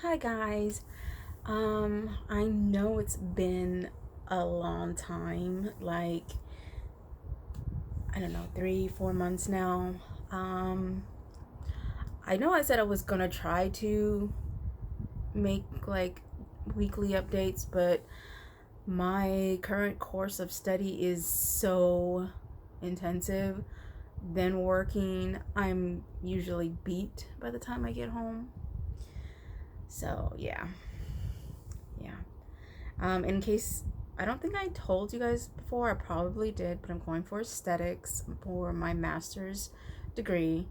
Hi guys. I know it's been a long time, like I don't know, 3, 4 months now. Um, I know I said I was gonna try to make like weekly updates, but my current course of study is so intensive. Then working, I'm usually beat by the time I get home. So yeah. In case I don't think I told you guys before, I probably did, but I'm going for aesthetics for my master's degree,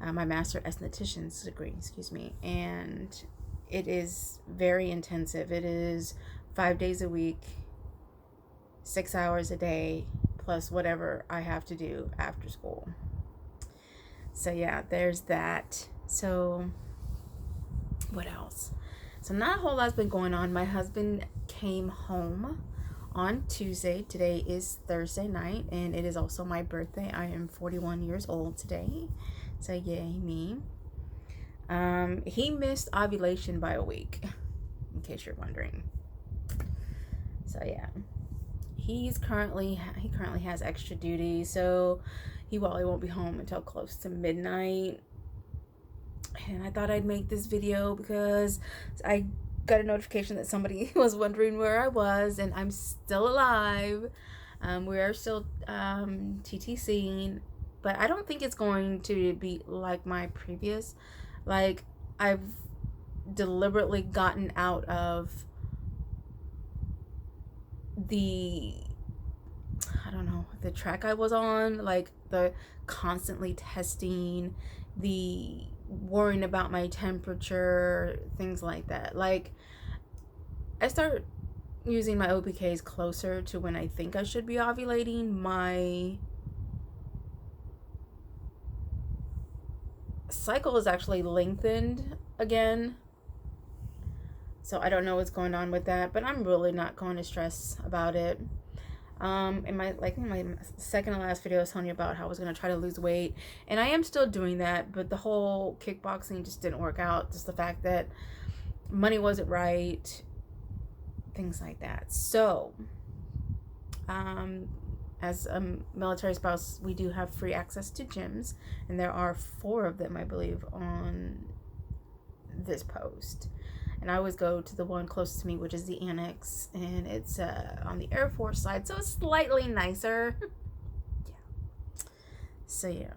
my master esthetician's degree, excuse me, and it is very intensive. It is 5 days a week, 6 hours a day, plus whatever I have to do after school. So yeah, there's that. So what else? So not a whole lot's been going on. My husband came home on Tuesday. Today is Thursday night, and it is also my birthday. I am 41 years old today. So yay me. He missed ovulation by a week, in case you're wondering. So yeah. He currently has extra duty, so he probably won't be home until close to midnight. And I thought I'd make this video because I got a notification that somebody was wondering where I was, and I'm still alive. We are still TTCing, but I don't think it's going to be like my previous. Like, I've deliberately gotten out of the, I don't know, the track I was on, like the constantly testing, the worrying about my temperature, things like that. Like, I start using my OPKs closer to when I think I should be ovulating. My cycle is actually lengthened again. So I don't know what's going on with that, but I'm really not going to stress about it. In my second to last video, I was telling you about how I was gonna try to lose weight, and I am still doing that, but the whole kickboxing just didn't work out. Just the fact that money wasn't right, things like that. So, as a military spouse, we do have free access to gyms, and there are 4 of them, I believe, on this post. And I always go to the one closest to me, which is the Annex, and it's on the Air Force side, so it's slightly nicer. Yeah. So yeah.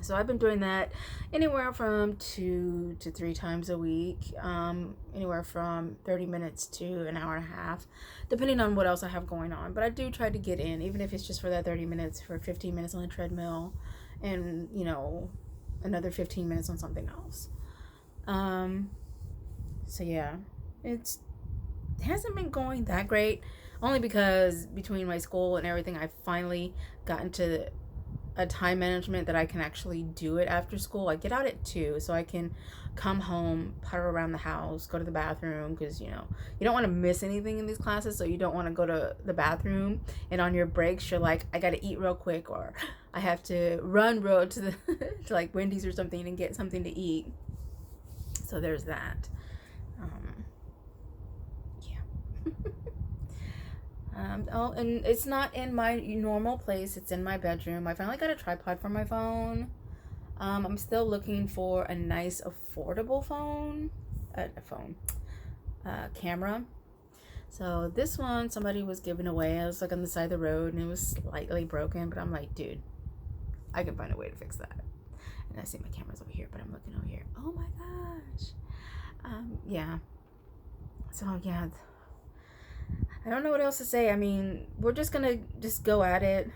So I've been doing that anywhere from 2 to 3 times a week, anywhere from 30 minutes to an hour and a half, depending on what else I have going on. But I do try to get in, even if it's just for that 30 minutes, for 15 minutes on the treadmill, and another 15 minutes on something else. So yeah, it hasn't been going that great, only because between my school and everything, I finally got into a time management that I can actually do it after school. I get out at 2, so I can come home, putter around the house, go to the bathroom, because you don't want to miss anything in these classes, so you don't want to go to the bathroom and on your breaks you're like, I gotta eat real quick, or I have to run real to the to like Wendy's or something and get something to eat. So there's that. Yeah. Oh, and it's not in my normal place. It's in my bedroom. I finally got a tripod for my phone. I'm still looking for a nice, affordable camera. So this one somebody was giving away. I was like on the side of the road, and it was slightly broken. But I'm like, dude, I can find a way to fix that. And I see my camera's over here, but I'm looking over here. Oh my gosh. Yeah. So yeah. I don't know what else to say. I mean, we're just gonna just go at it.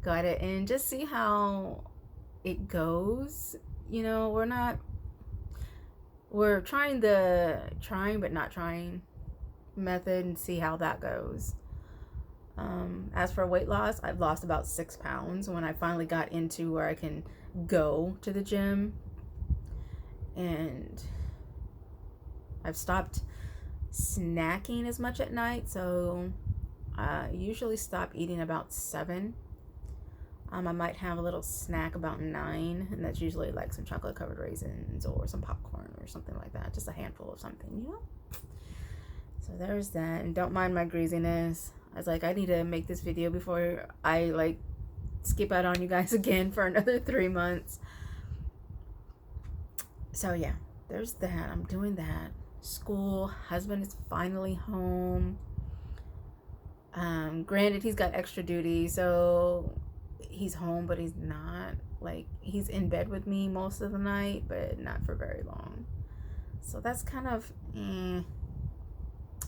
Go at it and just see how it goes. We're trying the trying but not trying method and see how that goes. As for weight loss, I've lost about 6 pounds when I finally got into where I can go to the gym, and I've stopped snacking as much at night, so I usually stop eating about 7. I might have a little snack about 9, and that's usually like some chocolate covered raisins or some popcorn or something like that. Just a handful of something, you know? So there's that. And don't mind my greasiness. I was like, I need to make this video before I like skip out on you guys again for another 3 months. So yeah, there's that. I'm doing that. School, husband is finally home. Granted, he's got extra duty, so he's home, but he's not. Like, he's in bed with me most of the night, but not for very long. So that's kind of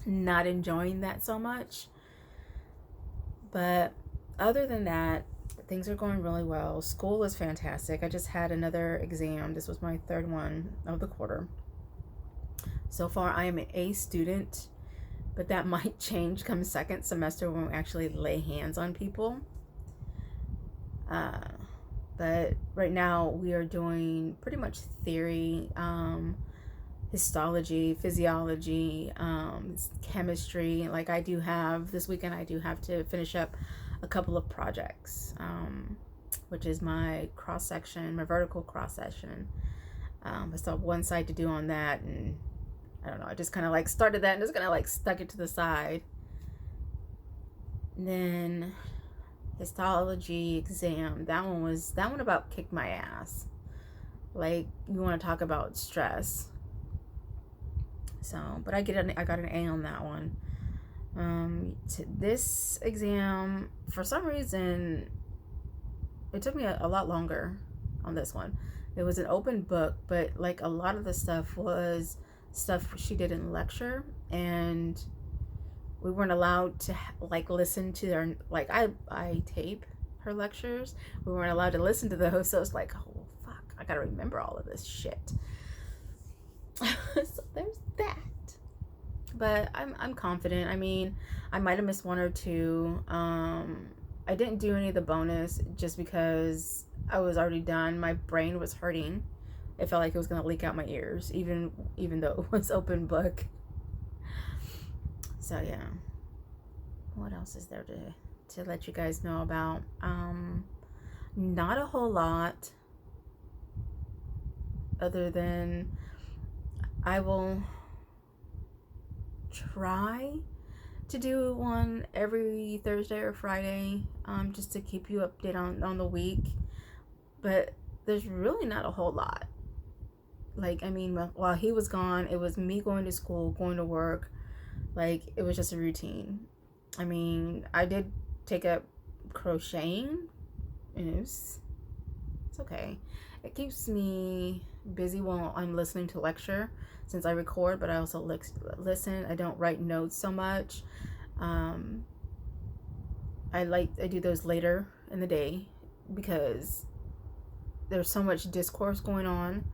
not enjoying that so much. But other than that, things are going really well. School is fantastic. I just had another exam. This was my 3rd one of the quarter. So far, I am an A student, but that might change come 2nd semester when we actually lay hands on people. But right now, we are doing pretty much theory, histology, physiology, chemistry. Like this weekend I do have to finish up a couple of projects, which is my cross-section, my vertical cross-section. I still have one side to do on that, and I don't know, I just kind of like started that and just kind of like stuck it to the side. And then histology exam, that one about kicked my ass. Like, you want to talk about stress. So, but I got an A on that one. This exam, for some reason, it took me a lot longer on this one. It was an open book, but like a lot of the stuff was stuff she did in lecture, and we weren't allowed to like listen to her. Like, I tape her lectures. We weren't allowed to listen to those, so it's like, oh fuck, I gotta remember all of this shit. So there's that. But I'm confident. I mean, I might have missed 1 or 2. I didn't do any of the bonus just because I was already done. My brain was hurting. It felt like it was gonna leak out my ears, even though it was open book. So yeah. What else is there to let you guys know about? Not a whole lot, other than I will try to do one every Thursday or Friday, just to keep you updated on the week. But there's really not a whole lot. Like, I mean, while he was gone, it was me going to school, going to work. Like, it was just a routine. I mean, I did take up crocheting, and it's okay. It keeps me busy while I'm listening to lecture, since I record, but I also listen. I don't write notes so much. I do those later in the day because there's so much discourse going on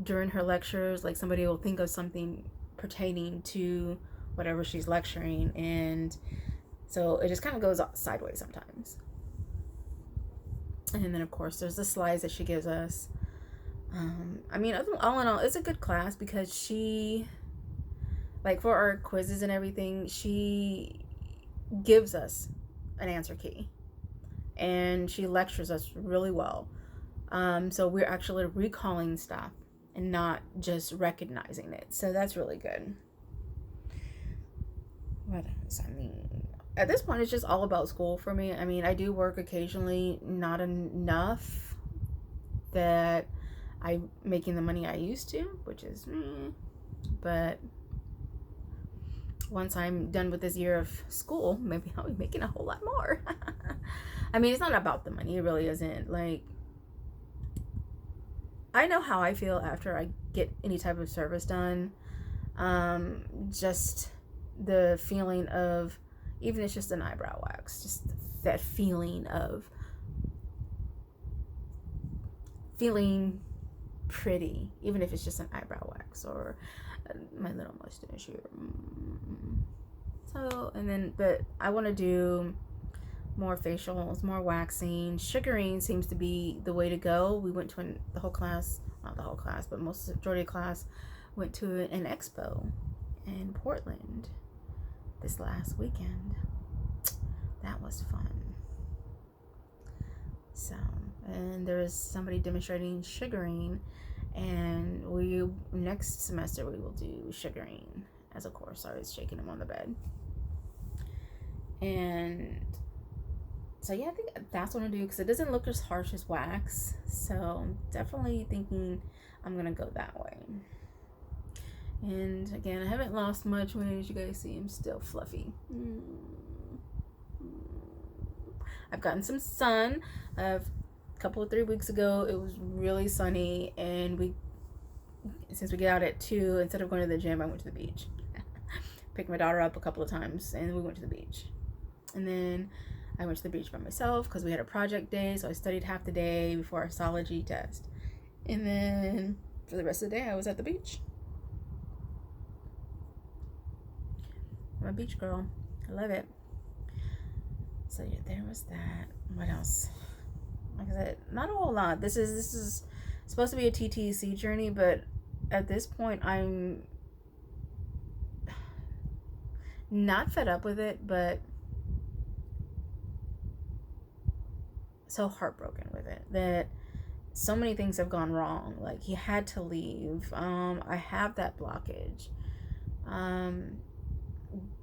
during her lectures. Like, somebody will think of something pertaining to whatever she's lecturing, and so it just kind of goes sideways sometimes. And then of course there's the slides that she gives us. I mean, all in all, it's a good class because she, like, for our quizzes and everything, she gives us an answer key and she lectures us really well. So we're actually recalling stuff and not just recognizing it. So that's really good. What else? I mean, at this point, it's just all about school for me. I mean, I do work occasionally, not enough that I'm making the money I used to, which is, but once I'm done with this year of school, maybe I'll be making a whole lot more. I mean, it's not about the money. It really isn't. Like, I know how I feel after I get any type of service done. Just the feeling of, even if it's just an eyebrow wax, just that feeling of feeling pretty, even if it's just an eyebrow wax or my little mustache here. So, and then, but I want to do more facials, more waxing. Sugaring seems to be the way to go. We went to the whole class, not the whole class, but most of the majority of class went to an expo in Portland this last weekend. That was fun. So, and there is somebody demonstrating sugaring, and next semester we will do sugaring as a course. I was shaking him on the bed. And so yeah, I think that's what I'm gonna do because it doesn't look as harsh as wax. So definitely thinking I'm gonna go that way. And again, I haven't lost much weight. As you guys see, I'm still fluffy. I've gotten some sun. A couple of 3 weeks ago, it was really sunny, and since we get out at 2, instead of going to the gym, I went to the beach. Picked my daughter up a couple of times, and we went to the beach. And then I went to the beach by myself because we had a project day, so I studied half the day before our Psychology test. And then for the rest of the day, I was at the beach. I'm a beach girl. I love it. So yeah, there was that. What else? Like I said, not a whole lot. This is supposed to be a TTC journey, but at this point, I'm not fed up with it, but so heartbroken with it that so many things have gone wrong. Like, he had to leave. I have that blockage.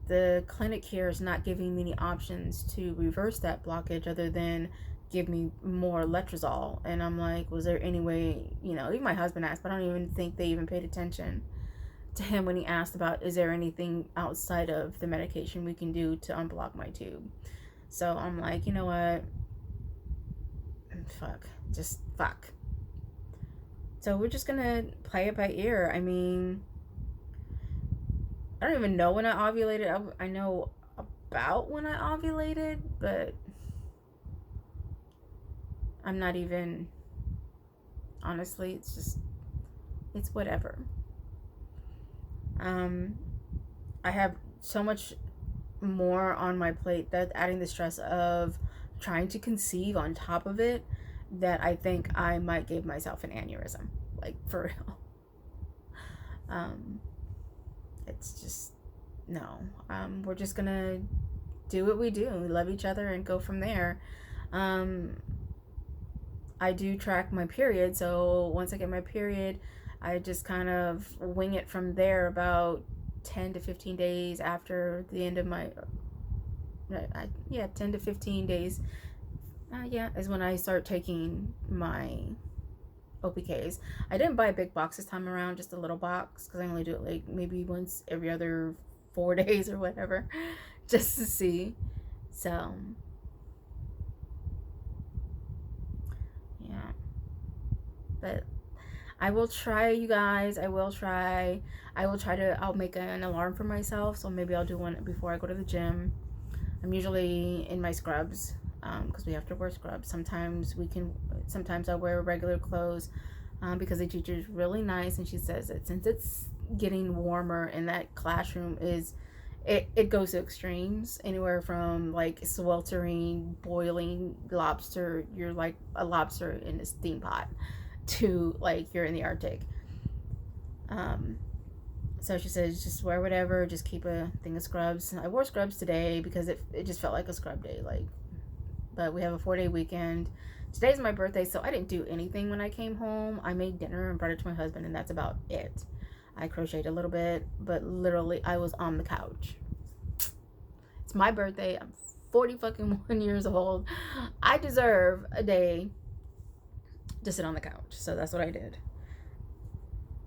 The clinic here is not giving me any options to reverse that blockage other than give me more letrozole. And I'm like, was there any way, even my husband asked, but I don't even think they even paid attention to him when he asked about, is there anything outside of the medication we can do to unblock my tube? So I'm like, you know what? Fuck. So we're just gonna play it by ear. I mean, I don't even know when I ovulated. I know about when I ovulated, but I'm not even, honestly, it's whatever. I have so much more on my plate that adding the stress of trying to conceive on top of it that I think I might give myself an aneurysm, like, for real. It's just, no. We're just gonna do what we do. We love each other and go from there. I do track my period, so once I get my period, I just kind of wing it from there. About 10 to 15 days after the end of my 10 to 15 days is when I start taking my OPKs. I didn't buy a big box this time around, just a little box, because I only do it like maybe once every other 4 days or whatever, just to see. So yeah, but I will try, you guys. I'll make an alarm for myself, so maybe I'll do one before I go to the gym. I'm usually in my scrubs, because we have to wear scrubs. Sometimes I wear regular clothes, because the teacher's really nice, and she says that since it's getting warmer in that classroom, it goes to extremes, anywhere from like sweltering, boiling lobster, you're like a lobster in a steam pot, to like you're in the Arctic. So she says, just wear whatever, just keep a thing of scrubs. I wore scrubs today because it just felt like a scrub day, but we have a 4-day weekend. Today's my birthday, so I didn't do anything when I came home. I made dinner and brought it to my husband, and that's about it. I crocheted a little bit, but literally I was on the couch. It's my birthday. I'm 41 years old. I deserve a day to sit on the couch. So that's what I did.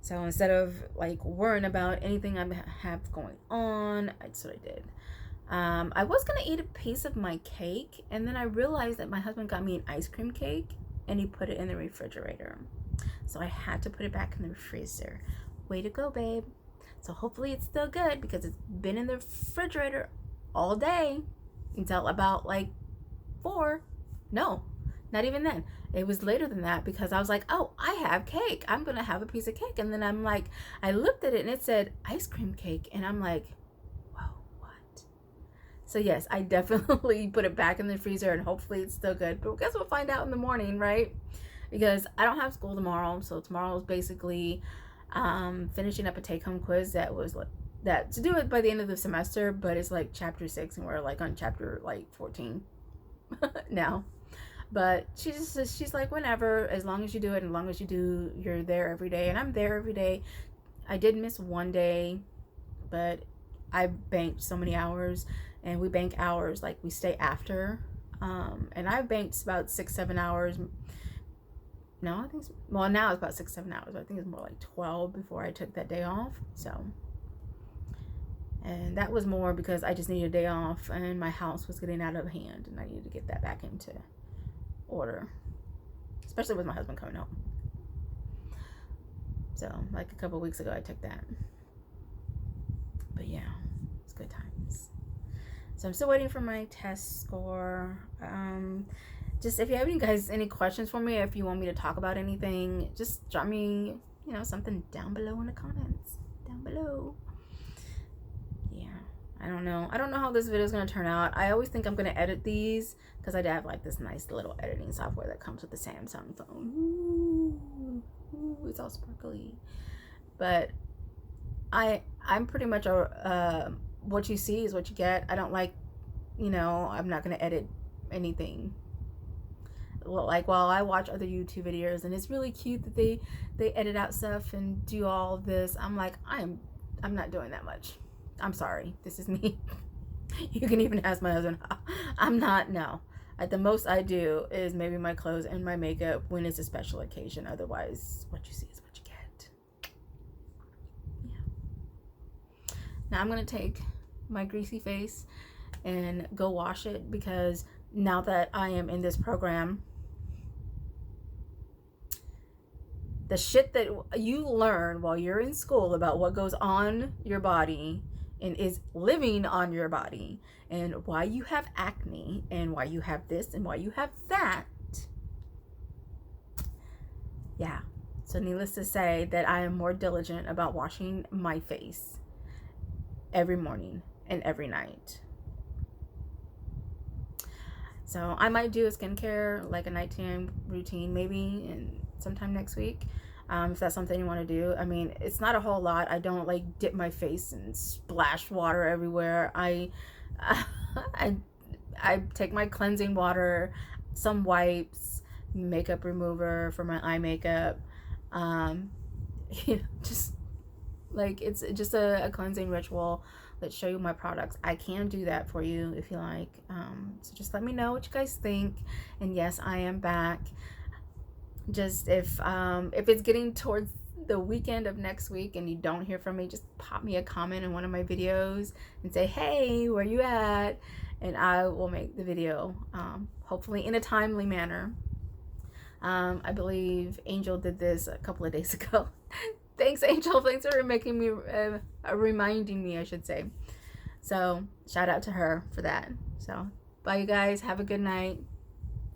So instead of like worrying about anything I have going on, that's what I did. I was going to eat a piece of my cake, and then I realized that my husband got me an ice cream cake, and he put it in the refrigerator. So I had to put it back in the freezer. Way to go, babe. So hopefully it's still good, because it's been in the refrigerator all day until about like 4. No, not even then. It was later than that, because I was like, oh, I have cake. I'm going to have a piece of cake. And then I'm like, I looked at it and it said ice cream cake. And I'm like, whoa, what? So yes, I definitely put it back in the freezer, and hopefully it's still good. But I guess we'll find out in the morning, right? Because I don't have school tomorrow. So tomorrow is basically finishing up a take-home quiz that to do it by the end of the semester. But it's like chapter 6, and we're like on chapter like 14 now. But she's like, whenever, as long as you do it, and as long as you're there every day. And I'm there every day. I did miss one day, but I banked so many hours, and we bank hours, like we stay after. And I banked about 6-7 hours. No, I think well, now it's about 6-7 hours. I think it's more like 12 before I took that day off. So, and that was more because I just needed a day off, and my house was getting out of hand, and I needed to get that back into order, especially with my husband coming home. So, like a couple weeks ago, I took that. But yeah, it's good times. So I'm still waiting for my test score. Just if you have any questions for me, if you want me to talk about anything, just drop me, something down below in the comments. Down below. Yeah, I don't know how this video is going to turn out. I always think I'm going to edit these because I have like this nice little editing software that comes with the Samsung phone. Ooh, it's all sparkly. But I'm pretty much what you see is what you get. I don't like, I'm not going to edit anything. Well, like while I watch other YouTube videos, and it's really cute that they edit out stuff and do all this, I'm like, I'm not doing that much. I'm sorry, this is me. You can even ask my husband. I'm not. No, at the most I do is maybe my clothes and my makeup when it's a special occasion. Otherwise, what you see is what you get. Yeah. Now I'm gonna take my greasy face and go wash it, because now that I am in this program, the shit that you learn while you're in school about what goes on your body and is living on your body, and why you have acne, and why you have this, and why you have that. Yeah. So needless to say that I am more diligent about washing my face every morning and every night. So I might do a skincare, like a nighttime routine, maybe, and sometime next week, if that's something you want to do. I mean, it's not a whole lot. I don't like dip my face and splash water everywhere. I take my cleansing water, some wipes, makeup remover for my eye makeup, just like, it's just a cleansing ritual. Let's show you my products. I can do that for you if you like. So just let me know what you guys think. And yes, I am back. Just if it's getting towards the weekend of next week and you don't hear from me, just pop me a comment in one of my videos and say, hey, where you at? And I will make the video, hopefully in a timely manner. I believe Angel did this a couple of days ago. Thanks, Angel. Thanks for making me, reminding me, I should say. So shout out to her for that. So bye, you guys. Have a good night.